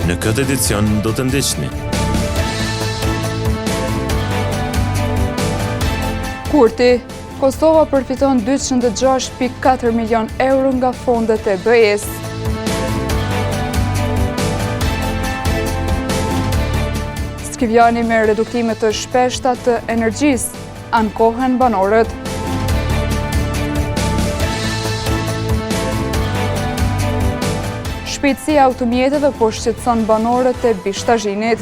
Në këtë edicion do të ndiqni. Kurti, Kosova përfiton 206.4 milion euro nga fondet e BE-s. Skivjani me reduktime të shpeshta të energjisë, ankohen banorët. Shpejtësia e automjeteve po shqetëson banorët e Bishtazhinit.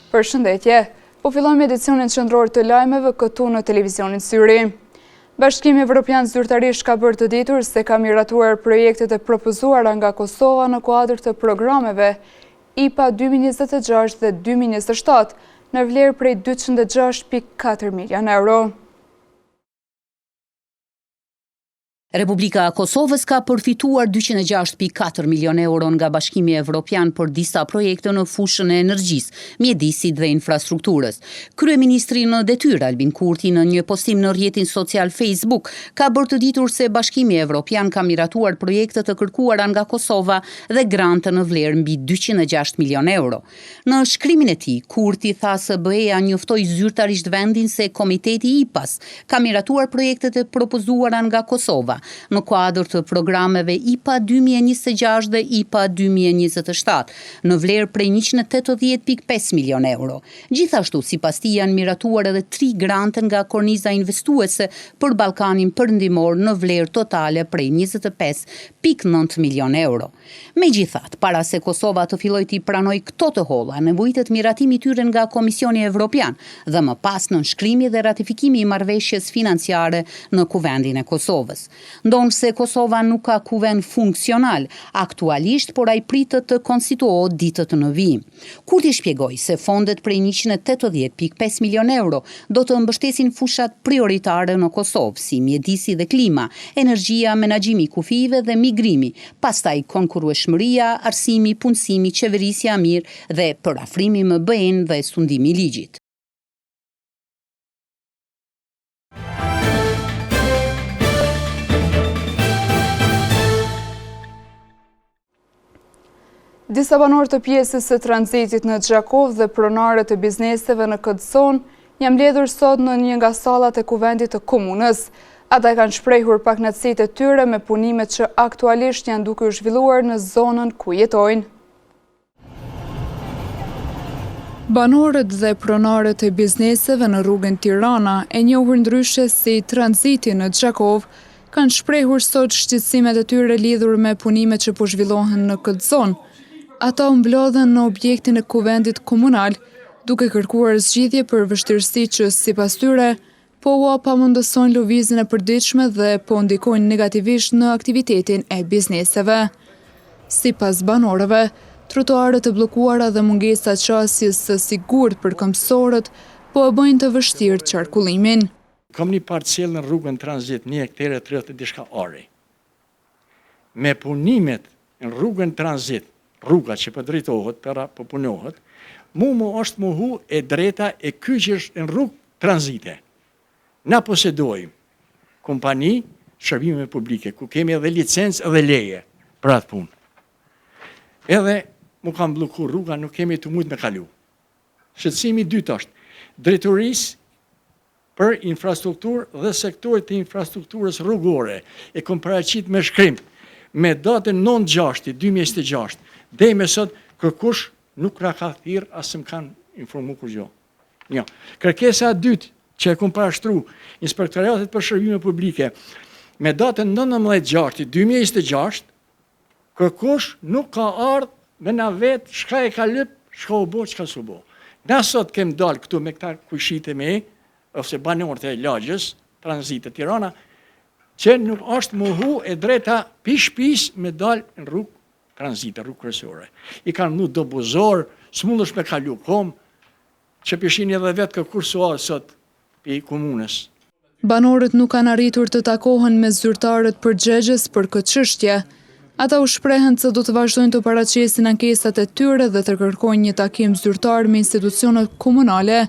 Përshëndetje, po fillojmë edicionin qendror të lajmeve këtu në televizionin Syri. Bashkimi Evropian zyrtarisht ka bërë të ditur se ka miratuar projektet e propozuara nga Kosova në kuadër të programeve IPA 2026 dhe 2027 në vlerë prej 206.4 milion euro. Republika e Kosovës ka përfituar 206.4 milion euro nga Bashkimi Evropian për disa projekte në fushën e energjisë, mjedisit dhe infrastrukturës. Kryeministri në detyrë Albin Kurti në një postim në rrjetin social Facebook ka bërë të ditur se Bashkimi Evropian ka miratuar projekte të kërkuara nga Kosova dhe grante në vlerë mbi 206 milion euro. Në shkrimin e tij, Kurti tha se BE-ja njoftoi zyrtarisht vendin se Komiteti IPA-s ka miratuar projektet e propozuara nga Kosova në kuadër të programeve IPA 2026 dhe IPA 2027, në vlerë prej 180.5 milion euro. Gjithashtu, sipas tij janë miratuar edhe 3 grante nga korniza investuese për Ballkanin Perëndimor në vlerë totale prej 25.9 milion euro. Megjithatë, para se Kosova të fillojë të pranojë këto të holla, nevojitet miratimi i tyre nga Komisioni Evropian dhe më pas nënshkrimi dhe ratifikimi i marrëveshjes financiare në kuvendin e Kosovës. Ndonë se Kosova nuk ka kuvend funksional aktualisht, por ai pritet të konstituohet ditët në vijim. Kurti shpjegoi se fondet prej 180.5 milion euro do të mbështesin fushat prioritare në Kosovë, si mjedisi dhe klima, energjia, menaxhimi i kufive dhe migrimi, pastaj konkurrueshmëria, arsimi, punësimi, qeverisja mirë dhe përafrimi me BE-n dhe sundimi i ligjit. Disa banorë të pjesës së tranzitit në Xhakov dhe pronarët e bizneseve në këtë zonë janë mbledhur sot në një nga sallat e kuvendit të komunës. Ata kanë shprehur pakënaqësitë e tyre me punimet që aktualisht janë duke u zhvilluar në zonën ku jetojnë. Banorët dhe pronarët e bizneseve në rrugën Tirana, e njohur ndryshe si tranziti në Xhakov, kanë shprehur sot shqetësimet e tyre lidhur me punimet që po zhvillohen në këtë zonë. Ata u mblodhen në objektin e kuvendit komunal, duke kërkuar zgjidhje për vështirësi që sipas tyre po u pamundësojnë lëvizjen e përditshme dhe po ndikojnë negativisht në aktivitetin e bizneseve. Sipas banorëve, trotuarët e bllokuara dhe mungesa qasjes së sigurt për këmbësorët po e bëjnë të vështirë qarkullimin. Kam një parcel në rrugën tranzit 1 hektar 30 diçka are. Me punimet në rrugën tranzit, rruga që përdrajtohet, po punohet, mu është mohu e drejta e kyçesh në rrugë tranzite. Na posedojmë kompani shërbime publike, ku kemi edhe licencë edhe leje për atë punë. Edhe mu kam bllokuar rruga, nuk kemi të mujtë me kalu. Shqetësimi i dytë është drejtorisë për infrastrukturë dhe sektorit të infrastrukturës rrugore e kom paraqit me shkrim me datën 9/6/2026 dhe me sot kërkush nuk ra ka thirr as më kanë informuar kur gjë. Jo. Kërkesa e dytë që e kom parashtru Inspektoratit për Shërbime Publike me datën 19/6/2026 kërkush nuk ka ardhur me na vet çka e ka lyp, çka u bë, çka s'u bë. Na sot kem dal këtu me këta kushite me ose banorët e lagjës, tranzitit Tirana, që nuk është mohu e drejta pish me dal në rrugë tranzita, rrugë kryesore. I kanë mu do buzor, s'mundesh me kalu kom, që pishin edhe vetë kërkur suar sot i komunës. Banorët nuk kanë arritur të takohen me zyrtarët përgjegjës për këtë çështje. Ata u shprehen se do të vazhdojnë të paraqesin ankesat e tyre dhe të kërkojnë një takim zyrtar me institucionet komunale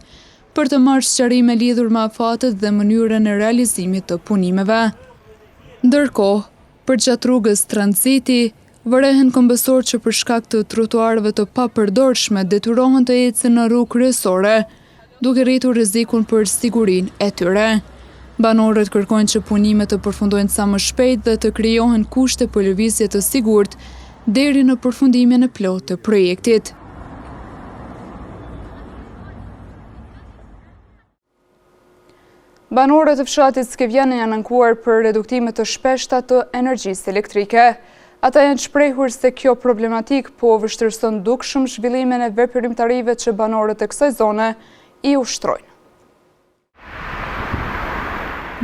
për të marrë sqarime lidhur me afatet dhe mënyrën e realizimit të punimeve. Ndërkohë, përgjatë rrugës tranziti, vërehen kombësor që për shkak të trotuarëve të papërdorshme detyrohen të ecën në rrugë kryesore, duke rritur rrezikun për sigurinë e tyre. Banorët kërkojnë që punimet të përfundojnë sa më shpejt dhe të krijohen kushte për lëvizje të sigurt deri në përfundimin e plotë të projektit. Banorët e fshatit Skevjane janë ankuar për reduktime të shpeshta të energjisë elektrike. Ata janë shprehur se kjo problematik po vështirëson dukshëm zhvillimin e veprimtarive që banorët e kësaj zone i ushtrojnë.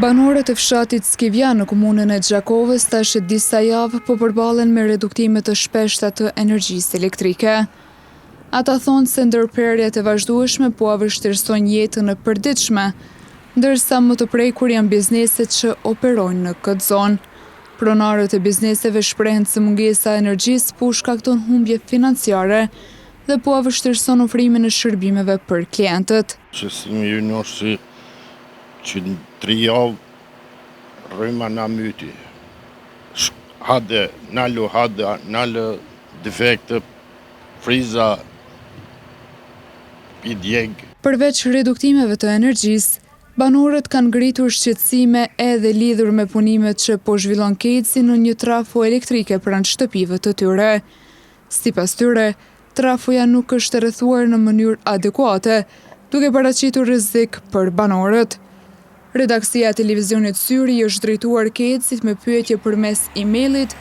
Banorët e fshatit Skevjan në komunën e Gjakovës tash disa javë po përballen me reduktime të shpeshta të energjisë elektrike. Ata thonë se ndërprerjet e vazhdueshme po vështirësojnë jetën e përditshme, ndërsa më të prekur janë bizneset që operojnë në këtë zonë. Pronarët e bizneseve shprehen se mungesa e energjisë po shkakton humbje financiare dhe po vështirëson ofrimin e shërbimeve për klientët. Që në 3 javë rryma na myti. Hade nalë defekte, friza, pidjeg. Përveç reduktimeve të energjisë, banorët kanë ngritur shqetësime edhe lidhur me punimet që po zhvillon kejtësi në një trafo elektrike pranë shtëpive të tyre. Sipas tyre, trafoja nuk është rrethuar në mënyrë adekuate, duke paraqitur rrezik për banorët. Redaksia e televizionit Syri është drejtuar kejtësit me pyetje përmes emailit,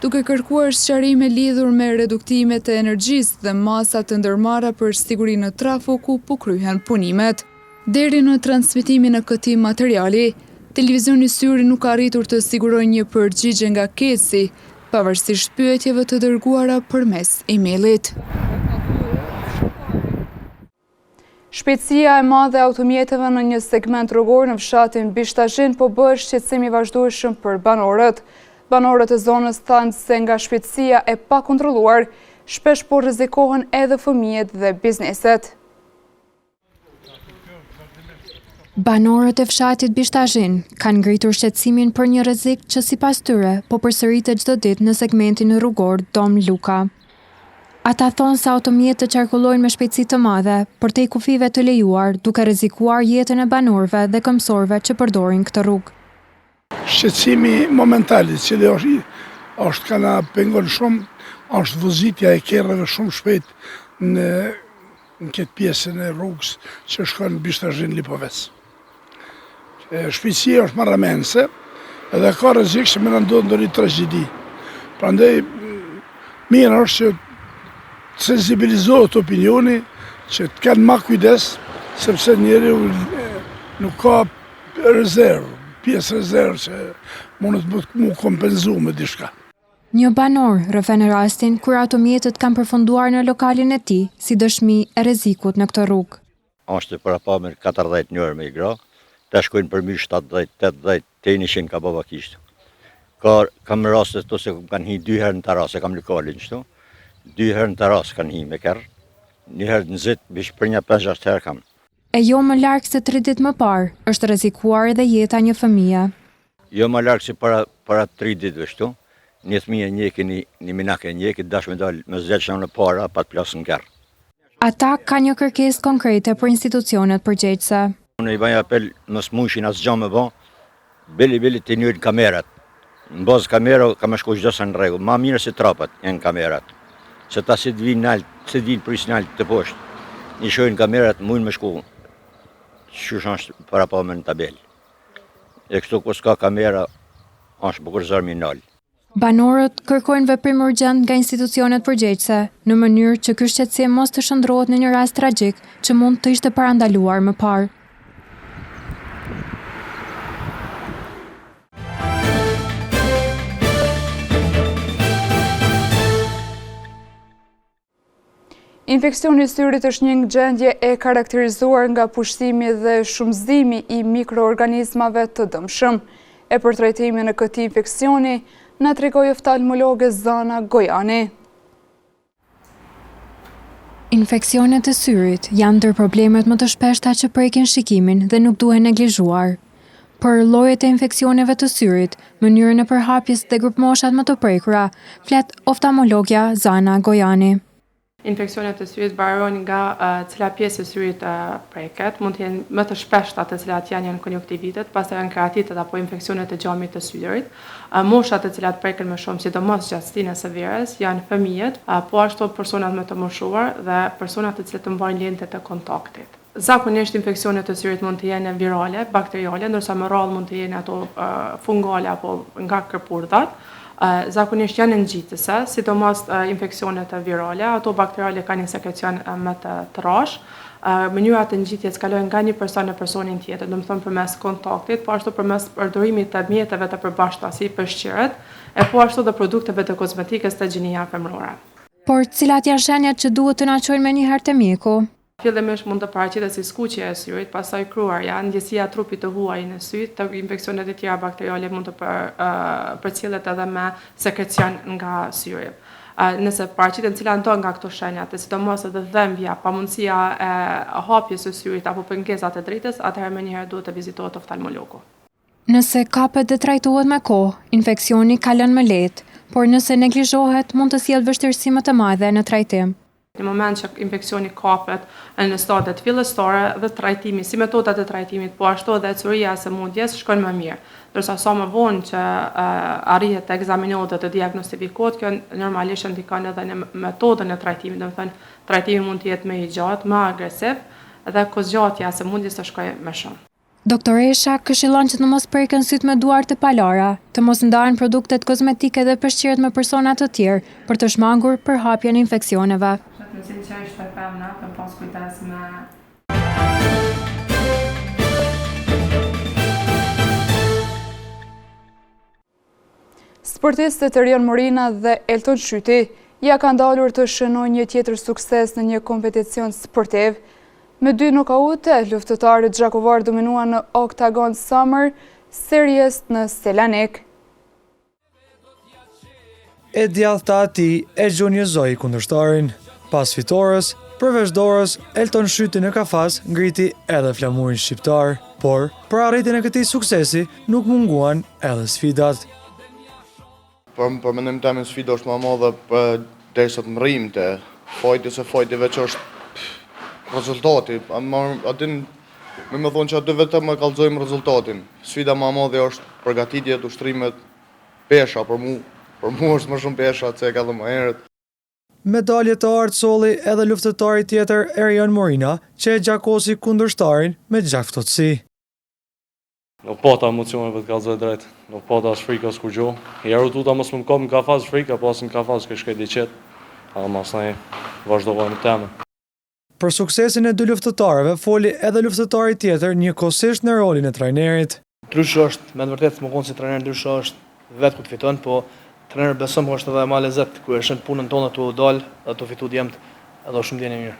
duke kërkuar sqarime lidhur me reduktimet e energjisë dhe masa të ndërmarra për sigurinë në trafo ku po kryhen punimet. Deri në transmitimin e këtij materiali, televizioni Syri nuk ka arritur të sigurojë një përgjigje nga kejtësi, pavarësisht pyetjeve të dërguara përmes emailit. Shpejtësia e madhe e automjeteve në një segment rrugor në fshatin Bishtazhin po bëhet shqetësim i vazhdueshëm për banorët. Banorët e zonës thanë se nga shpejtësia e pakontrolluar, shpesh po rrezikohen edhe fëmijët dhe bizneset. Banorët e fshatit Bishtazhin kanë ngritur shqetësimin për një rrezik që sipas tyre po përsëritet çdo ditë në segmentin rrugor Dom Luka. Ata thonë se automjetët qarkullojnë me shpejtësi të madhe përtej kufive të lejuar, duke rrezikuar jetën e banorëve dhe këmbësorëve që përdorin këtë rrugë. Shqetësimi momental i cili është kana pengon shumë, është vozitja e kerreve shumë shpejt në këtë pjesën e rrugës që shkon Bishtazhin Lipovec. Shpejtësia është marramense edhe ka rrezik që më ndodh ndonjë tragjedi. Prandaj mirë është që sensibilizohet opinioni që të kanë ma kujdes, sepse njeriu nuk ka rezervë, pjesë rezervë që mundet mu kompenzu me diçka. Një banor rrëfen rastin kur automjetët kanë përfunduar në lokalin e tij si dëshmi e rrezikut në këtë rrugë. Është para pa me 40 njërë me i gra, të shkojnë për mirë 70, 80, te 100 ka baba kishtu. Kam raste të se kanë hi 2 herë në taras, e kam lokalin qëtu. 2 herë në taras kanë hi me kërë, 1 herë në zit, bish për një 5-6 herë kam. E jo më larkë se 3 ditë më parë, është rrezikuar edhe jeta një fëmije. Jo më larkë se para 3 ditë vështu, një fëmije njeki, një minake njeki, dash me dalë me zgjetë që në para, pa të plasë në kërë. Ata ka një kërkesë konkrete për institucionet përgjegjëse. Unë i bëj apel mos mushin asë gjë me bo, bili të njërë kamerat. Në bazë kamera ka me shku çdo sa në rregull, ma mirë se trapat janë kamerat. Se ta si të vinë nalë, se të vinë prisë nalë të poshtë. Një shojnë kamerat, mujnë me shku, që është para pa me në tabel. E kështu ku s'ka kamera, është bukur zarmi nalë. Banorët kërkojnë veprim urgjent nga institucionet përgjegjëse, në mënyrë që ky shqetësim mos të shndrohet në një rast tragjik që mund të ishte parandaluar më parë. Infeksioni i syrit është një gjendje e karakterizuar nga pushtimi dhe shumëzimi i mikroorganizmave të dëmshëm. E për trajtimin e këtij infeksioni, na tregoi oftalmologe Zana Gojani. Infeksionet e syrit janë ndër problemet më të shpeshta që prekin shikimin dhe nuk duhen neglizhuar. Për llojet e infeksioneve të syrit, mënyrën e përhapjes dhe grupmoshat më të prekura, flet oftalmologja Zana Gojani. Infeksionet e syrit varojnë nga cila pjesë e syrit preket, mund të jenë më të shpeshta të cilat janë konjunktivitet, pastaj janë keratitet apo infeksionet e gjamit të syrit. Moshat të cilat preken më shumë, sidomos gjatësinë së verës, janë fëmijët, po ashtu personat më të moshuar dhe personat të cilët mbajnë lëndet e kontaktit. Zakonisht infeksionet e syrit mund të jenë virale, bakteriale, ndërsa më rrallë mund të jenë ato fungale apo nga kërpurdhat. Zakonisht janë ngjitëse, sidomos infeksionet virale, ato bakteriale kanë një sekrecion më të trash. Mënyrat e ngjitjes kalojnë nga një person në personin tjetër, do të thonë përmes kontaktit, po ashtu përmes përdorimit të mjeteve të përbashkëta si peshqirët, e po ashtu dhe produkteve të kozmetikës të gjinia femrore. Por cilat janë shenjat që duhet të na çojnë menjëherë te mjeku? Fillimisht mund të paraqitet si skuqja e syrit, pastaj kruarja, ndjesia e trupit të huaj në sy, të infeksionet e tjera bakteriale mund të përcjellet edhe me sekrecion nga syri. Nëse paraqiten cila ndo nga këto shenjat, sidomos edhe dhëmbja, pamundësia e hapjes së syrit apo pengesat e dritës, atëherë menjëherë duhet të vizitohet oftalmologu. Nëse kapet dhe trajtohet me kohë, infeksioni kalon më lehtë, por nëse neglizhohet, mund të sjellë vështirësi më të mëdha në trajtim. Në moment që infeksioni kapet në stadiet fillestare dhe trajtimi, si metodat e trajtimit, po ashtu dhe ecuria e sëmundjes shkon më mirë. Ndërsa sa më vonë që arrihet të ekzaminohet dhe të diagnostikohet, kjo normalisht ndikon edhe në metodën e trajtimit, do të thënë trajtimi mund të jetë më i gjatë, më agresiv dhe kozgjatja e sëmundjes të shkojë më shumë. Doktoresha këshillon që të mos preken syt me duar të palara, të mos ndahen produktet kozmetike dhe peshqirët me persona të tjerë për të shmangur përhapjen e infeksioneve. Nëse që është të femna, të pas kujtes me... Sportistët Erion Morina dhe Elton Shyti ja kanë dalur të shënojnë një tjetër sukses në një kompeticion sportiv. Me 2 nokaute, luftëtarët gjakovar dominuan në Octagon Summer Series në Selanik. E djathta ati e gjunjëzoi kundërshtarin. Pas fitores, përveç dorës, Elton Shyti në kafaz ngriti edhe flamurin shqiptar, por për arritjen e këtij suksesi nuk munguan edhe sfidat. Për mendim tim sfida është më e madhe derisa të mrrim te fajti se fajti veç është rezultati. Atin me thonë që aty vetëm e kallëzojmë rezultatin. Sfida më e madhe është përgatitja të ushtrimet pesha, për mu është më shumë pesha se ka dhe më herët. Medalje të artë solli edhe luftëtari tjetër Erion Morina, që e gjakosi kundërshtarin me gjakftotësi. Nuk pata emocione për të kallëzoj drejt, nuk pata as frikë as kur gjo. Herë tuta mos më kam në kafaz frikë, pas në kafaz kë shkej diqet, a mas ne vazhdojmë temën. Për suksesin e 2 luftëtarëve foli edhe luftëtari tjetër njëkohësisht në rolin e trajnerit. Ndryshe është, me të vërtetë më konë si trajner, ndryshe është vetë ku të fiton, po trajner besom po është edhe ma lezet, ku e shënë punën tonë të dalë dhe të fitu djemët edhe shumë djeni mirë.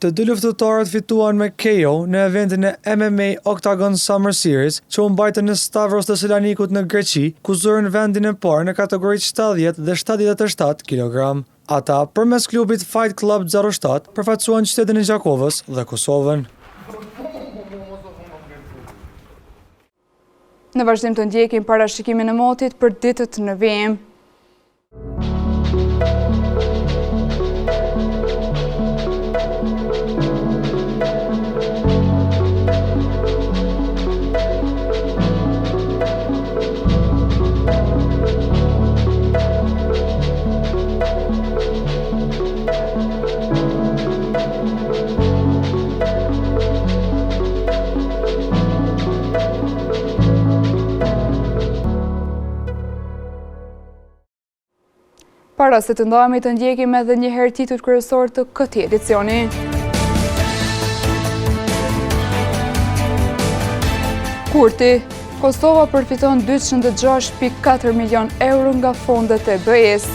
Të 2 luftëtarët fituan me KO në eventin e MMA Octagon Summer Series, që u mbajtën në Stavros të Selanikut në Greqi, ku zërin vendin e parë në kategoritë 70 dhe 77 kg. Ata, përmes klubit Fight Club 07, përfaqësuan qytetin e Gjakovës dhe Kosovën. Në vazhdim të ndjekim parashikimin e motit për ditët në VM. Para se të ndahemi të ndjekim edhe një herë titujt kryesor të këtij edicioni. Kurti, Kosova përfiton 206.4 milion euro nga fondet e BE-s.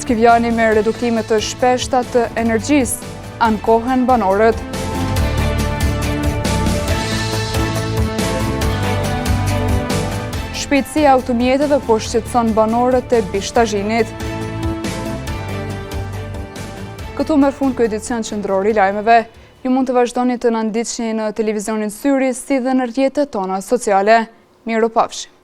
Skivjani me reduktime të shpeshta të energjisë, ankohen banorët. Shpejtësia e automjeteve po shqetëson banorët e Bishtazhinit. Këtu merr fund ky edicion qendror i lajmeve. Ju mund të vazhdoni të na ndiqni në televizionin Syri si dhe në rrjetet tona sociale. Mirupafshim.